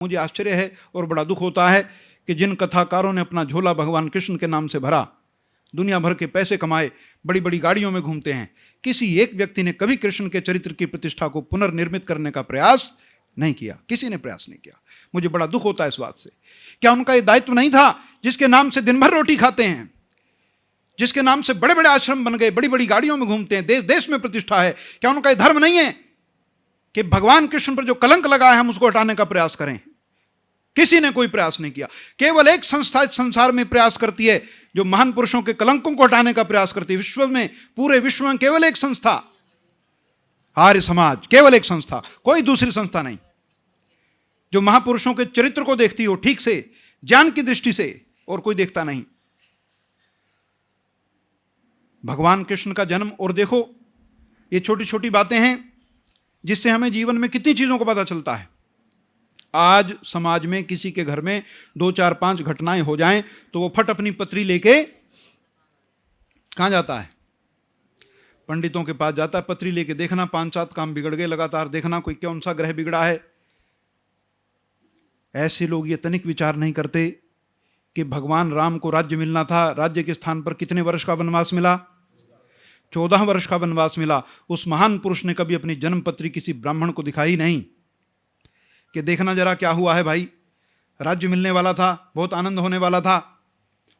मुझे आश्चर्य है और बड़ा दुख होता है कि जिन कथाकारों ने अपना झोला भगवान कृष्ण के नाम से भरा, दुनिया भर के पैसे कमाए, बड़ी बड़ी गाड़ियों में घूमते हैं, किसी एक व्यक्ति ने कभी कृष्ण के चरित्र की प्रतिष्ठा को पुनर्निर्मित करने का प्रयास नहीं किया। किसी ने प्रयास नहीं किया। मुझे बड़ा दुख होता है इस बात से। क्या उनका यह दायित्व नहीं था, जिसके नाम से दिन भर रोटी खाते हैं, जिसके नाम से बड़े बड़े आश्रम बन गए, बड़ी बड़ी गाड़ियों में घूमते हैं, देश देश में प्रतिष्ठा है? क्या उनका यह धर्म नहीं है कि भगवान कृष्ण पर जो कलंक लगा है हम उसको हटाने का प्रयास करें? किसी ने कोई प्रयास नहीं किया। केवल एक संस्था इस संसार में प्रयास करती है जो महान पुरुषों के कलंकों को हटाने का प्रयास करती है। विश्व में, पूरे विश्व में केवल एक संस्था, आर्य समाज, केवल एक संस्था, कोई दूसरी संस्था नहीं, जो महापुरुषों के चरित्र को देखती हो ठीक से, ज्ञान की दृष्टि से, और कोई देखता नहीं। भगवान कृष्ण का जन्म, और देखो ये छोटी छोटी बातें हैं जिससे हमें जीवन में कितनी चीजों को पता चलता है। आज समाज में किसी के घर में 2, 4, 5 घटनाएं हो जाएं तो वो फट अपनी पत्री लेके कहां जाता है? पंडितों के पास जाता है। पत्री लेके देखना 5-7 काम बिगड़ गए, लगातार देखना कोई कौन सा ग्रह बिगड़ा है। ऐसे लोग ये तनिक विचार नहीं करते कि भगवान राम को राज्य मिलना था, राज्य के स्थान पर कितने वर्ष का वनवास मिला? 14 वर्ष का वनवास मिला। उस महान पुरुष ने कभी अपनी जन्मपत्री किसी ब्राह्मण को दिखाई नहीं कि देखना जरा क्या हुआ है भाई, राज्य मिलने वाला था, बहुत आनंद होने वाला था,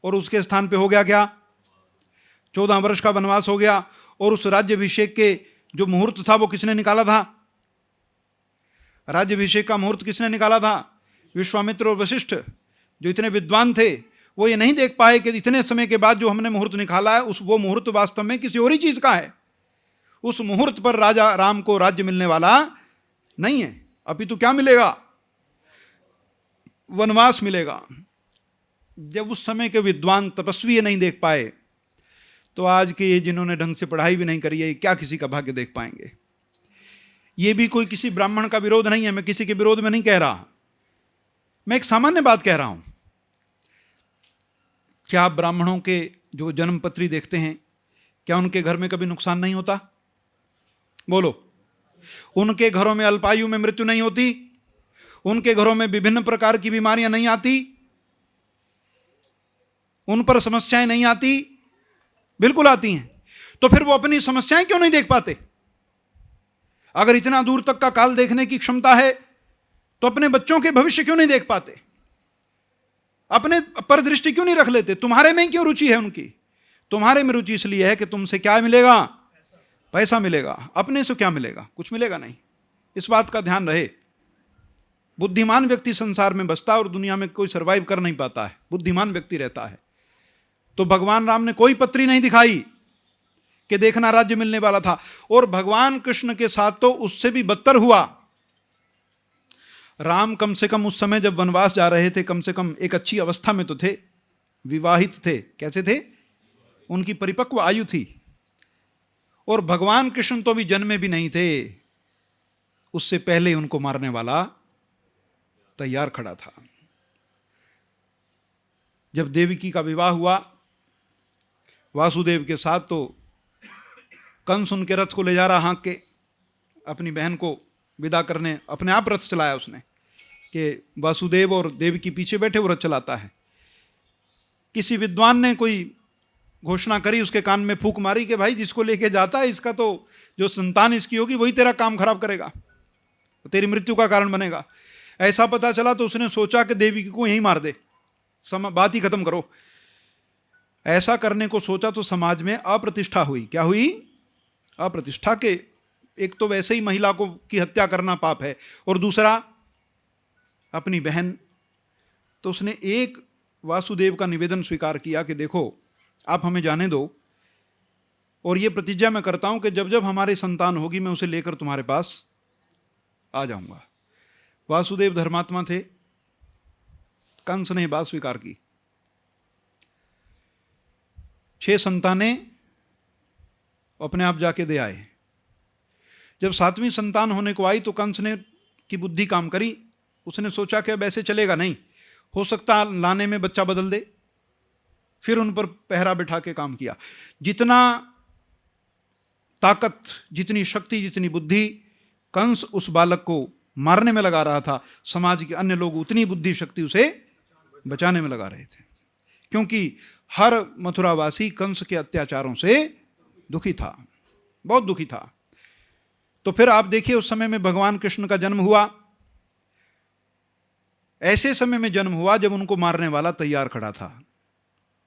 और उसके स्थान पे हो गया क्या? 14 वर्ष का वनवास हो गया। और उस राज्याभिषेक के जो मुहूर्त था वो किसने निकाला था? राज्याभिषेक का मुहूर्त किसने निकाला था? विश्वामित्र और वशिष्ठ, जो इतने विद्वान थे, वो ये नहीं देख पाए कि इतने समय के बाद जो हमने मुहूर्त निकाला है वो मुहूर्त वास्तव में किसी और ही चीज का है। उस मुहूर्त पर राजा राम को राज्य मिलने वाला नहीं है, अपितु क्या मिलेगा? वनवास मिलेगा। जब उस समय के विद्वान तपस्वी ये नहीं देख पाए, तो आज के ये जिन्होंने ढंग से पढ़ाई भी नहीं करी है, क्या किसी का भाग्य देख पाएंगे? ये भी कोई किसी ब्राह्मण का विरोध नहीं है, मैं किसी के विरोध में नहीं कह रहा, मैं एक सामान्य बात कह रहा हूं। क्या आप ब्राह्मणों के जो जन्मपत्री देखते हैं, क्या उनके घर में कभी नुकसान नहीं होता? बोलो। उनके घरों में अल्पायु में मृत्यु नहीं होती? उनके घरों में विभिन्न प्रकार की बीमारियां नहीं आती? उन पर समस्याएं नहीं आती? बिल्कुल आती हैं। तो फिर वो अपनी समस्याएं क्यों नहीं देख पाते? अगर इतना दूर तक का काल देखने की क्षमता है तो अपने बच्चों के भविष्य क्यों नहीं देख पाते? अपने पर दृष्टि क्यों नहीं रख लेते? तुम्हारे में क्यों रुचि है उनकी? तुम्हारे में रुचि इसलिए है कि तुमसे क्या मिलेगा? पैसा मिलेगा। अपने से क्या मिलेगा? कुछ मिलेगा नहीं। इस बात का ध्यान रहे। बुद्धिमान व्यक्ति संसार में बसता है और दुनिया में कोई सरवाइव कर नहीं पाता है, बुद्धिमान व्यक्ति रहता है। तो भगवान राम ने कोई पत्री नहीं दिखाई कि देखना राज्य मिलने वाला था। और भगवान कृष्ण के साथ तो उससे भी बदतर हुआ। राम कम से कम उस समय जब वनवास जा रहे थे, कम से कम एक अच्छी अवस्था में तो थे, विवाहित थे। कैसे थे? उनकी परिपक्व आयु थी। और भगवान कृष्ण तो भी जन्मे भी नहीं थे, उससे पहले उनको मारने वाला तैयार खड़ा था। जब देवकी का विवाह हुआ वासुदेव के साथ, तो कंस उनके रथ को ले जा रहा हाँक के अपनी बहन को विदा करने, अपने आप रथ चलाया उसने कि वासुदेव और देवकी पीछे बैठे, वो रथ चलाता है। किसी विद्वान ने कोई घोषणा करी, उसके कान में फूंक मारी कि भाई जिसको लेके जाता है, इसका तो जो संतान इसकी होगी वही तेरा काम खराब करेगा, तेरी मृत्यु का कारण बनेगा। ऐसा पता चला तो उसने सोचा कि देवी को यहीं मार दे, बात ही खत्म करो। ऐसा करने को सोचा तो समाज में अप्रतिष्ठा हुई। क्या हुई? अप्रतिष्ठा के एक तो वैसे ही महिला को की हत्या करना पाप है, और दूसरा अपनी बहन। तो उसने एक वासुदेव का निवेदन स्वीकार किया कि देखो आप हमें जाने दो, और ये प्रतिज्ञा मैं करता हूं कि जब जब हमारी संतान होगी मैं उसे लेकर तुम्हारे पास आ जाऊंगा। वासुदेव धर्मात्मा थे। कंस ने बात स्वीकार की। 6 संतानें अपने आप जाके दे आए। जब 7वीं संतान होने को आई तो कंस ने की बुद्धि काम करी। उसने सोचा कि अब ऐसे चलेगा नहीं, हो सकता लाने में बच्चा बदल दे। फिर उन पर पहरा बिठा के काम किया। जितना ताकत, जितनी शक्ति, जितनी बुद्धि कंस उस बालक को मारने में लगा रहा था, समाज के अन्य लोग उतनी बुद्धि शक्ति उसे बचाने में लगा रहे थे, क्योंकि हर मथुरावासी कंस के अत्याचारों से दुखी था, बहुत दुखी था। तो फिर आप देखिए उस समय में भगवान कृष्ण का जन्म हुआ, ऐसे समय में जन्म हुआ जब उनको मारने वाला तैयार खड़ा था,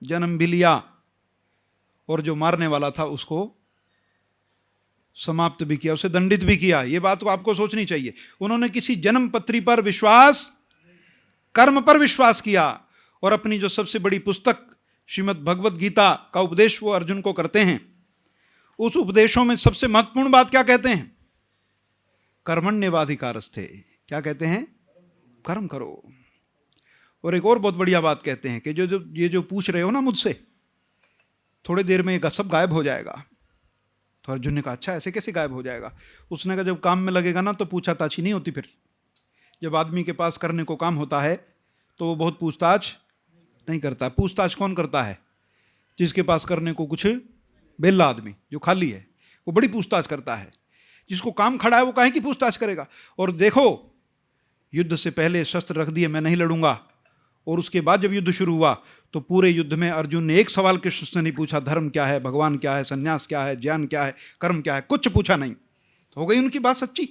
जन्म भी लिया और जो मारने वाला था उसको समाप्त भी किया, उसे दंडित भी किया। यह बात को आपको सोचनी चाहिए। उन्होंने किसी जन्म पत्री पर विश्वास, कर्म पर विश्वास किया, और अपनी जो सबसे बड़ी पुस्तक श्रीमद् भगवत गीता का उपदेश वो अर्जुन को करते हैं। उस उपदेशों में सबसे महत्वपूर्ण बात क्या कहते हैं? कर्मण्येवाधिकारस्ते। क्या कहते हैं? कर्म करो। और एक और बहुत बढ़िया बात कहते हैं कि जो पूछ रहे हो ना मुझसे, थोड़ी देर में ये सब गायब हो जाएगा। तो अर्जुन ने कहा अच्छा ऐसे कैसे गायब हो जाएगा? उसने कहा जब काम में लगेगा ना तो पूछताछ ही नहीं होती। फिर जब आदमी के पास करने को काम होता है तो वो बहुत पूछताछ नहीं करता। पूछताछ कौन करता है? जिसके पास करने को कुछ, बेला आदमी जो खाली है वो बड़ी पूछताछ करता है। जिसको काम खड़ा है वो काहे की पूछताछ करेगा? और देखो, युद्ध से पहले शस्त्र रख दिए, मैं नहीं लड़ूंगा, और उसके बाद जब युद्ध शुरू हुआ तो पूरे युद्ध में अर्जुन ने एक सवाल कृष्ण से नहीं पूछा, धर्म क्या है, भगवान क्या है, सन्यास क्या है, ज्ञान क्या है, कर्म क्या है, कुछ पूछा नहीं। तो हो गई उनकी बात सच्ची,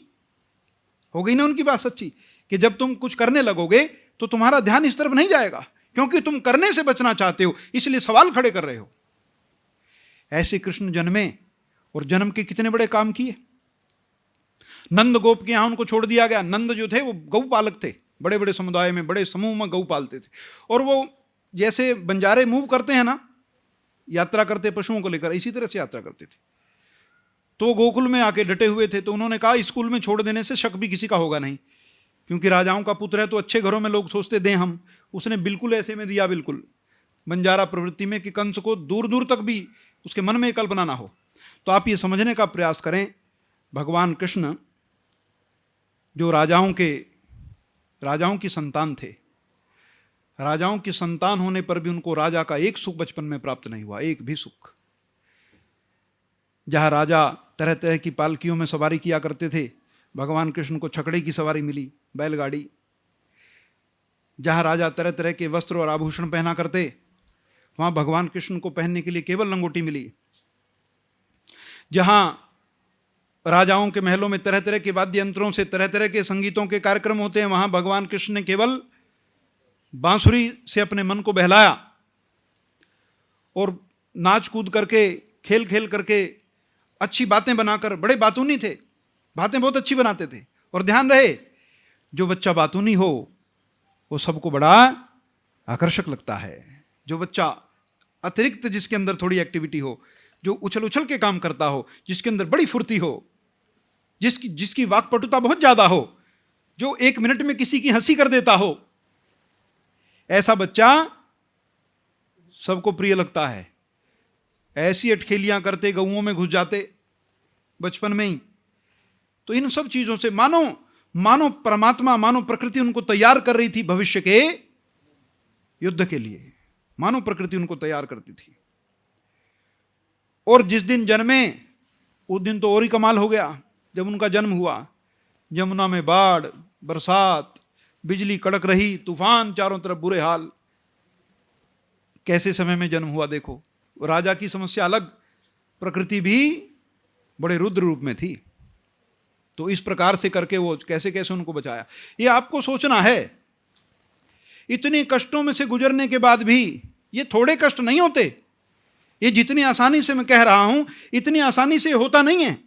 हो गई ना उनकी बात सच्ची कि जब तुम कुछ करने लगोगे तो तुम्हारा ध्यान इस तरफ नहीं जाएगा, क्योंकि तुम करने से बचना चाहते हो, इसलिए सवाल खड़े कर रहे हो। ऐसे कृष्ण जन्मे और जन्म के कितने बड़े काम किए। नंद गोप के यहां उनको छोड़ दिया गया। नंद जो थे वो गौ पालक थे, बड़े बड़े समुदाय में, बड़े समूह में गौ पालते थे। और वो जैसे बंजारे मूव करते हैं ना, यात्रा करते पशुओं को लेकर, इसी तरह से यात्रा करते थे। तो गोकुल में आके डटे हुए थे। तो उन्होंने कहा स्कूल में छोड़ देने से शक भी किसी का होगा नहीं, क्योंकि राजाओं का पुत्र है तो अच्छे घरों में लोग सोचते दें हम। उसने बिल्कुल ऐसे में दिया, बिल्कुल बंजारा प्रवृत्ति में, कि कंस को दूर दूर तक भी उसके मन में कल्पना ना हो। तो आप ये समझने का प्रयास करें, भगवान कृष्ण जो राजाओं की संतान थे, राजाओं की संतान होने पर भी उनको राजा का एक सुख बचपन में प्राप्त नहीं हुआ, एक भी सुख। जहां राजा तरह तरह की पालकियों में सवारी किया करते थे, भगवान कृष्ण को छकड़े की सवारी मिली, बैलगाड़ी। जहां राजा तरह तरह के वस्त्र और आभूषण पहना करते, वहां भगवान कृष्ण को पहनने के लिए केवल लंगोटी मिली। जहां राजाओं के महलों में तरह तरह के वाद्य यंत्रों से तरह तरह के संगीतों के कार्यक्रम होते हैं, वहां भगवान कृष्ण ने केवल बांसुरी से अपने मन को बहलाया और नाच कूद करके, खेल खेल करके, अच्छी बातें बनाकर, बड़े बातूनी थे, बातें बहुत अच्छी बनाते थे। और ध्यान रहे, जो बच्चा बातूनी हो वो सबको बड़ा आकर्षक लगता है। जो बच्चा अतिरिक्त, जिसके अंदर थोड़ी एक्टिविटी हो, जो उछल उछल के काम करता हो, जिसके अंदर बड़ी फुर्ती हो, जिसकी वाक्पटुता बहुत ज्यादा हो, जो 1 मिनट में किसी की हंसी कर देता हो, ऐसा बच्चा सबको प्रिय लगता है। ऐसी अटखेलियां करते, गऊओं में घुस जाते बचपन में ही। तो इन सब चीजों से मानो परमात्मा, मानो प्रकृति उनको तैयार कर रही थी भविष्य के युद्ध के लिए, मानो प्रकृति उनको तैयार करती थी। और जिस दिन जन्मे उस दिन तो और ही कमाल हो गया। जब उनका जन्म हुआ, यमुना में बाढ़, बरसात, बिजली कड़क रही, तूफान, चारों तरफ बुरे हाल। कैसे समय में जन्म हुआ देखो। राजा की समस्या अलग, प्रकृति भी बड़े रुद्र रूप में थी। तो इस प्रकार से करके वो कैसे कैसे उनको बचाया, ये आपको सोचना है। इतने कष्टों में से गुजरने के बाद भी ये थोड़े कष्ट नहीं होते। ये जितनी आसानी से मैं कह रहा हूं, इतनी आसानी से होता नहीं है।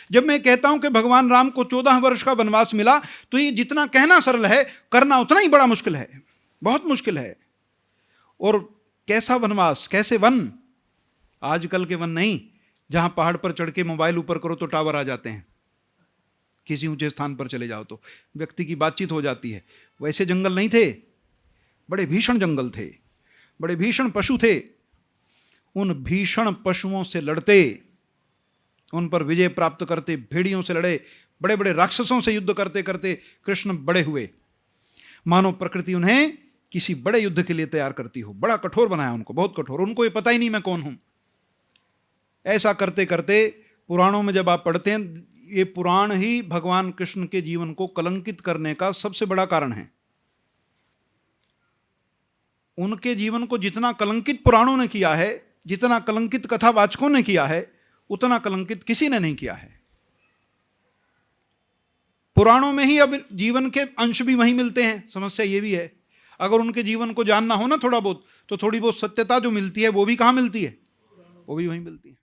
जब मैं कहता हूं कि भगवान राम को 14 वर्ष का वनवास मिला, तो ये जितना कहना सरल है, करना उतना ही बड़ा मुश्किल है, बहुत मुश्किल है। और कैसा वनवास, कैसे वन? आजकल के वन नहीं, जहां पहाड़ पर चढ़ के मोबाइल ऊपर करो तो टावर आ जाते हैं, किसी ऊंचे स्थान पर चले जाओ तो व्यक्ति की बातचीत हो जाती है। वैसे जंगल नहीं थे, बड़े भीषण जंगल थे, बड़े भीषण पशु थे। उन भीषण पशुओं से लड़ते, उन पर विजय प्राप्त करते, भेड़ियों से लड़े, बड़े बड़े राक्षसों से युद्ध करते करते कृष्ण बड़े हुए। मानो प्रकृति उन्हें किसी बड़े युद्ध के लिए तैयार करती हो। बड़ा कठोर बनाया उनको, बहुत कठोर। उनको ये पता ही नहीं मैं कौन हूं। ऐसा करते करते पुराणों में जब आप पढ़ते हैं, ये पुराण ही भगवान कृष्ण के जीवन को कलंकित करने का सबसे बड़ा कारण है। उनके जीवन को जितना कलंकित पुराणों ने किया है, जितना कलंकित कथावाचकों ने किया है, उतना कलंकित किसी ने नहीं किया है। पुराणों में ही अब जीवन के अंश भी वहीं मिलते हैं। समस्या ये भी है, अगर उनके जीवन को जानना हो ना थोड़ा बहुत, तो थोड़ी बहुत सत्यता जो मिलती है वो भी कहाँ मिलती है? वो भी वहीं मिलती है।